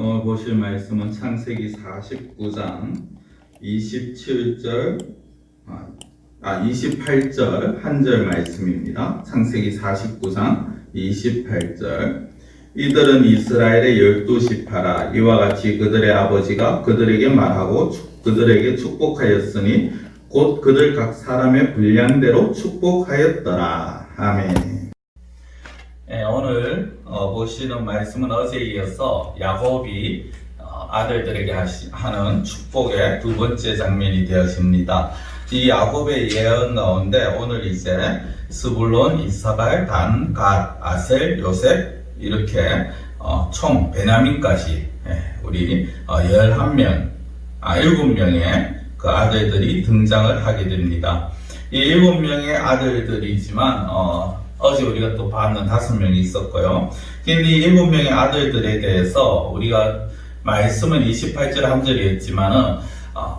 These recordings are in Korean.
오늘 보실 말씀은 창세기 49장 27절, 28절 한 절 말씀입니다. 창세기 49장 28절. 이들은 이스라엘의 12지파라. 이와 같이 그들의 아버지가 그들에게 말하고 그들에게 축복하였으니 곧 그들 각 사람의 분량대로 축복하였더라. 아멘. 오늘 보시는 말씀은 어제에 이어서 야곱이 아들들에게 하는 축복의 두 번째 장면이 되어집니다. 이 야곱의 예언 가운데 오늘 이제 스불론, 이사갈, 단, 갓, 아셀, 요셉 이렇게 총 베냐민까지 우리 7명의 그 아들들이 등장을 하게 됩니다. 이 7명의 아들들이지만 어제 우리가 또 봤는 5명이 있었고요. 근데 이 7명의 아들들에 대해서 우리가 말씀은 28절 한 절이었지만은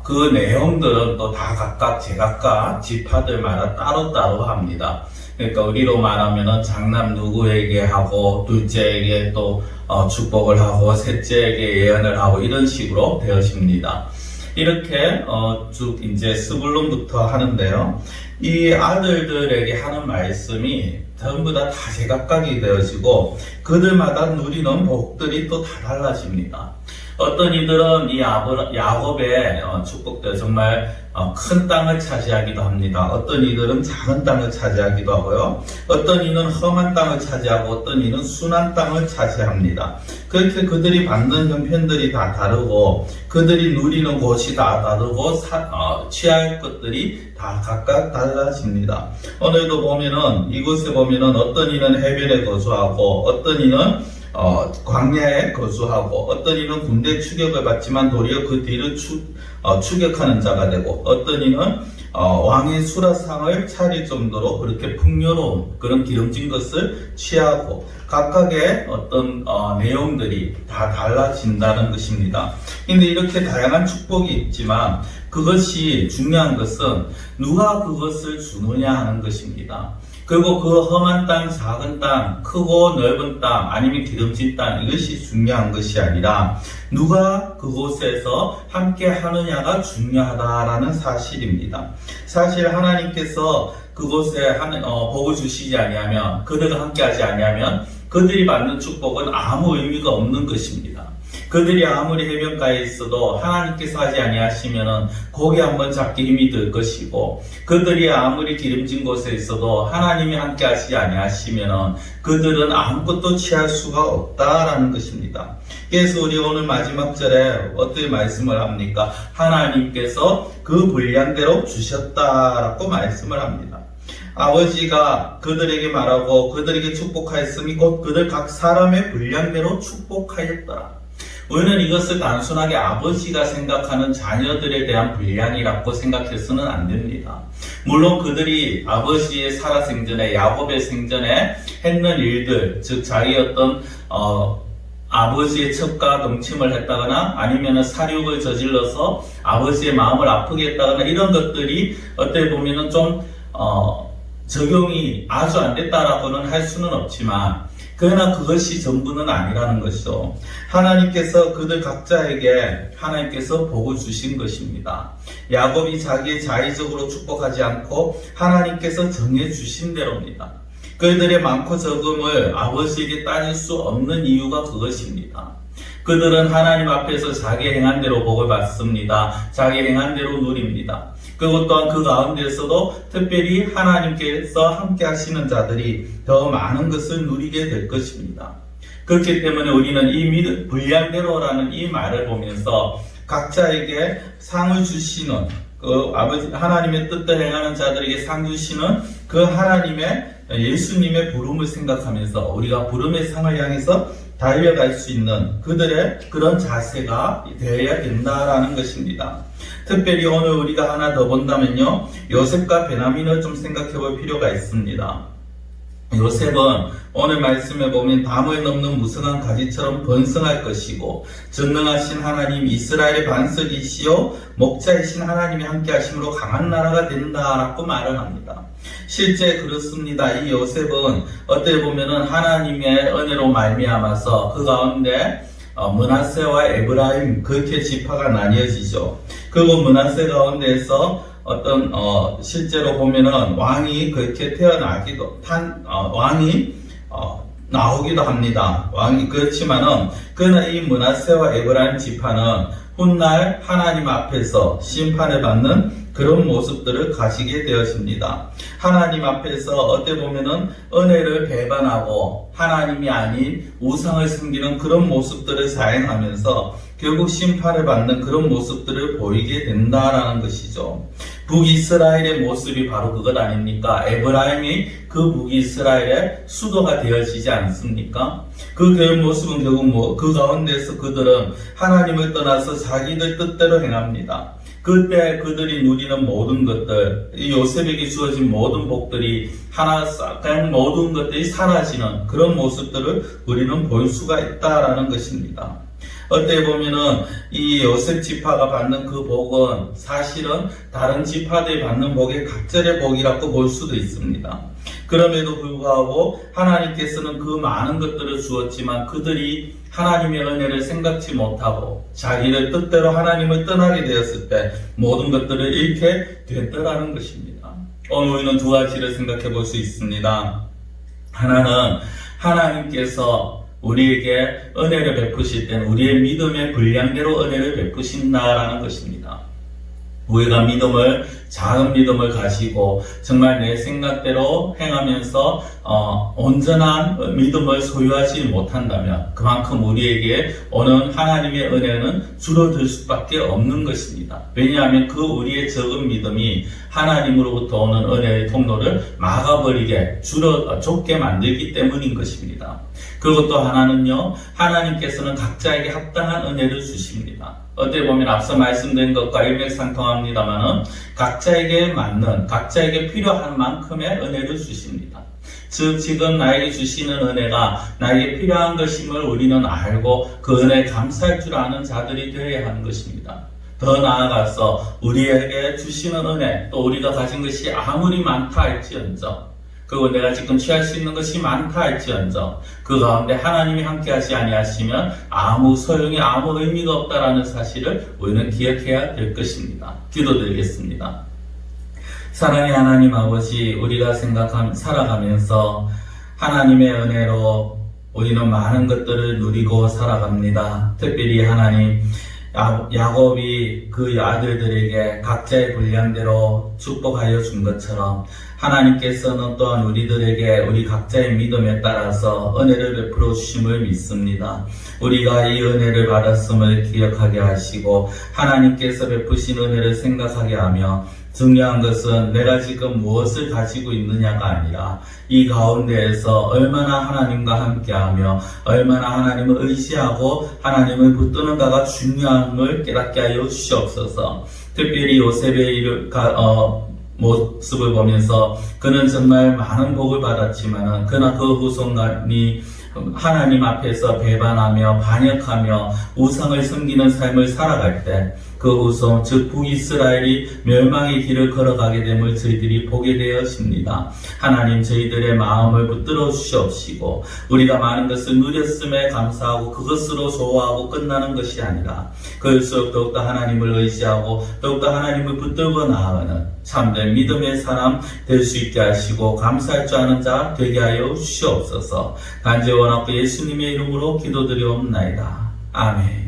그 내용들은 또 다 각각 제각각 지파들마다 따로따로 합니다. 그러니까 우리로 말하면은 장남 누구에게 하고, 둘째에게 또 축복을 하고, 셋째에게 예언을 하고, 이런 식으로 되어집니다. 이렇게 쭉 이제 스불론부터 하는데요. 이 아들들에게 하는 말씀이 전부 다 제각각이 되어지고 그들마다 누리는 복들이 또 다 달라집니다. 어떤 이들은 이 야곱의 축복들 정말 큰 땅을 차지하기도 합니다. 어떤 이들은 작은 땅을 차지하기도 하고요. 어떤 이는 험한 땅을 차지하고 어떤 이는 순한 땅을 차지합니다. 그렇게 그들이 받는 형편들이 다 다르고 그들이 누리는 곳이 다 다르고 취할 것들이 다 각각 달라집니다. 오늘도 보면은 이곳에 보면은 어떤 이는 해변에 거주하고 어떤 이는 광야에 거주하고 어떤 이는 군대 추격을 받지만 도리어 그 뒤를 추격하는 자가 되고 어떤 이는 왕의 수라상을 차릴 정도로 그렇게 풍요로운 그런 기름진 것을 취하고 각각의 어떤 내용들이 다 달라진다는 것입니다. 근데 이렇게 다양한 축복이 있지만 그것이 중요한 것은 누가 그것을 주느냐 하는 것입니다. 그리고 그 험한 땅, 작은 땅, 크고 넓은 땅, 아니면 기름진 땅, 이것이 중요한 것이 아니라 누가 그곳에서 함께 하느냐가 중요하다라는 사실입니다. 사실 하나님께서 그곳에 복을 주시지 아니하면, 그들과 함께 하지 아니하면 그들이 받는 축복은 아무 의미가 없는 것입니다. 그들이 아무리 해변가에 있어도 하나님께서 하지 아니하시면은 고기 한번 잡기 힘이 들 것이고 그들이 아무리 기름진 곳에 있어도 하나님이 함께 하시지 아니하시면은 그들은 아무것도 취할 수가 없다라는 것입니다. 그래서 우리 오늘 마지막 절에 어떻게 말씀을 합니까? 하나님께서 그 분량대로 주셨다라고 말씀을 합니다. 아버지가 그들에게 말하고 그들에게 축복하였으니 곧 그들 각 사람의 분량대로 축복하였더라. 우리는 이것을 단순하게 아버지가 생각하는 자녀들에 대한 분량이라고 생각해서는 안 됩니다. 물론 그들이 아버지의 살아생전에 야곱의 생전에 했는 일들, 즉 자기 어떤 아버지의 첩가 동침을 했다거나 아니면 사륙을 저질러서 아버지의 마음을 아프게 했다거나 이런 것들이 어떻게 보면은 좀 적용이 아주 안 됐다라고는 할 수는 없지만 그러나 그것이 전부는 아니라는 것이죠. 하나님께서 그들 각자에게 하나님께서 복을 주신 것입니다. 야곱이 자기의 자의적으로 축복하지 않고 하나님께서 정해주신 대로입니다. 그들의 많고 적음을 아버지에게 따질 수 없는 이유가 그것입니다. 그들은 하나님 앞에서 자기 행한 대로 복을 받습니다. 자기 행한 대로 누립니다. 그리고 또한 그 가운데서도 특별히 하나님께서 함께 하시는 자들이 더 많은 것을 누리게 될 것입니다. 그렇기 때문에 우리는 이 분량대로라는 이 말을 보면서 각자에게 상을 주시는 그 아버지 하나님의 뜻대로 행하는 자들에게 상 주시는 그 하나님의 예수님의 부름을 생각하면서 우리가 부름의 상을 향해서 달려갈 수 있는 그들의 그런 자세가 되어야 된다라는 것입니다. 특별히 오늘 우리가 하나 더 본다면요, 요셉과 베냐민을 좀 생각해 볼 필요가 있습니다. 요셉은 오늘 말씀에 보면 담을 넘는 무성한 가지처럼 번성할 것이고 전능하신 하나님 이스라엘의 반석이시요 목자이신 하나님이 함께 하심으로 강한 나라가 된다라고 말을 합니다. 실제 그렇습니다. 이 요셉은 어떻게 보면은 하나님의 은혜로 말미암아서 그 가운데 므낫세와 에브라임 그렇게 지파가 나뉘어지죠. 그리고 므낫세 가운데에서 어떤 실제로 보면은 왕이 그렇게 왕이 나오기도 합니다. 왕이 그렇지만은 그러나 이 므낫세와 에브라임 지파는 훗날 하나님 앞에서 심판을 받는 그런 모습들을 가지게 되었습니다. 하나님 앞에서 어떻게 보면은 은혜를 배반하고 하나님이 아닌 우상을 섬기는 그런 모습들을 자행하면서 결국 심판을 받는 그런 모습들을 보이게 된다라는 것이죠. 북이스라엘의 모습이 바로 그것 아닙니까? 에브라임이 그 북이스라엘의 수도가 되어지지 않습니까? 그 모습은 결국 그 가운데서 그들은 하나님을 떠나서 자기들 뜻대로 행합니다. 그때 그들이 누리는 모든 것들, 이 요셉에게 주어진 모든 복들이 그냥 모든 것들이 사라지는 그런 모습들을 우리는 볼 수가 있다라는 것입니다. 어떻게 보면은 이 요셉 지파가 받는 그 복은 사실은 다른 지파들이 받는 복의 갑절의 복이라고 볼 수도 있습니다. 그럼에도 불구하고 하나님께서는 그 많은 것들을 주었지만 그들이 하나님의 은혜를 생각지 못하고 자기를 뜻대로 하나님을 떠나게 되었을 때 모든 것들을 잃게 됐더라는 것입니다. 오늘 우리는 두 가지를 생각해 볼 수 있습니다. 하나는 하나님께서 우리에게 은혜를 베푸실 때는 우리의 믿음의 분량대로 은혜를 베푸신다라는 것입니다. 우리가 작은 믿음을 가지고 정말 내 생각대로 행하면서 온전한 믿음을 소유하지 못한다면 그만큼 우리에게 오는 하나님의 은혜는 줄어들 수밖에 없는 것입니다. 왜냐하면 그 우리의 적은 믿음이 하나님으로부터 오는 은혜의 통로를 막아버리게 좁게 만들기 때문인 것입니다. 그리고 또 하나는요, 하나님께서는 각자에게 합당한 은혜를 주십니다. 어떻게 보면 앞서 말씀드린 것과 일맥상통합니다만은 각자에게 맞는, 각자에게 필요한 만큼의 은혜를 주십니다. 즉 지금 나에게 주시는 은혜가 나에게 필요한 것임을 우리는 알고 그 은혜에 감사할 줄 아는 자들이 되어야 하는 것입니다. 더 나아가서 우리에게 주시는 은혜, 또 우리가 가진 것이 아무리 많다 할지언정, 그리고 내가 지금 취할 수 있는 것이 많다 할지언정 그 가운데 하나님이 함께하지 아니하시면 아무 소용이 아무 의미가 없다라는 사실을 우리는 기억해야 될 것입니다. 기도드리겠습니다. 사랑의 하나님 아버지, 우리가 살아가면서 하나님의 은혜로 우리는 많은 것들을 누리고 살아갑니다. 특별히 하나님, 야곱이 그 아들들에게 각자의 분량대로 축복하여 준 것처럼 하나님께서는 또한 우리들에게 우리 각자의 믿음에 따라서 은혜를 베풀어 주심을 믿습니다. 우리가 이 은혜를 받았음을 기억하게 하시고 하나님께서 베푸신 은혜를 생각하게 하며 중요한 것은 내가 지금 무엇을 가지고 있느냐가 아니라 이 가운데에서 얼마나 하나님과 함께하며 얼마나 하나님을 의지하고 하나님을 붙드는가가 중요함을 깨닫게 하여 주시옵소서. 특별히 요셉의 모습을 보면서 그는 정말 많은 복을 받았지만 그러나 그 후손이 하나님 앞에서 배반하며 반역하며 우상을 섬기는 삶을 살아갈 때 그 후손 즉 북이스라엘이 멸망의 길을 걸어가게 됨을 저희들이 보게 되었습니다. 하나님, 저희들의 마음을 붙들어 주시옵시고 우리가 많은 것을 누렸음에 감사하고 그것으로 좋아하고 끝나는 것이 아니라 그럴수록 더욱더 하나님을 의지하고 더욱더 하나님을 붙들고 나아가는 참된 믿음의 사람 될 수 있게 하시고 감사할 줄 아는 자 되게 하여 주시옵소서. 간절히 원하고 예수님의 이름으로 기도드리옵나이다. 아멘.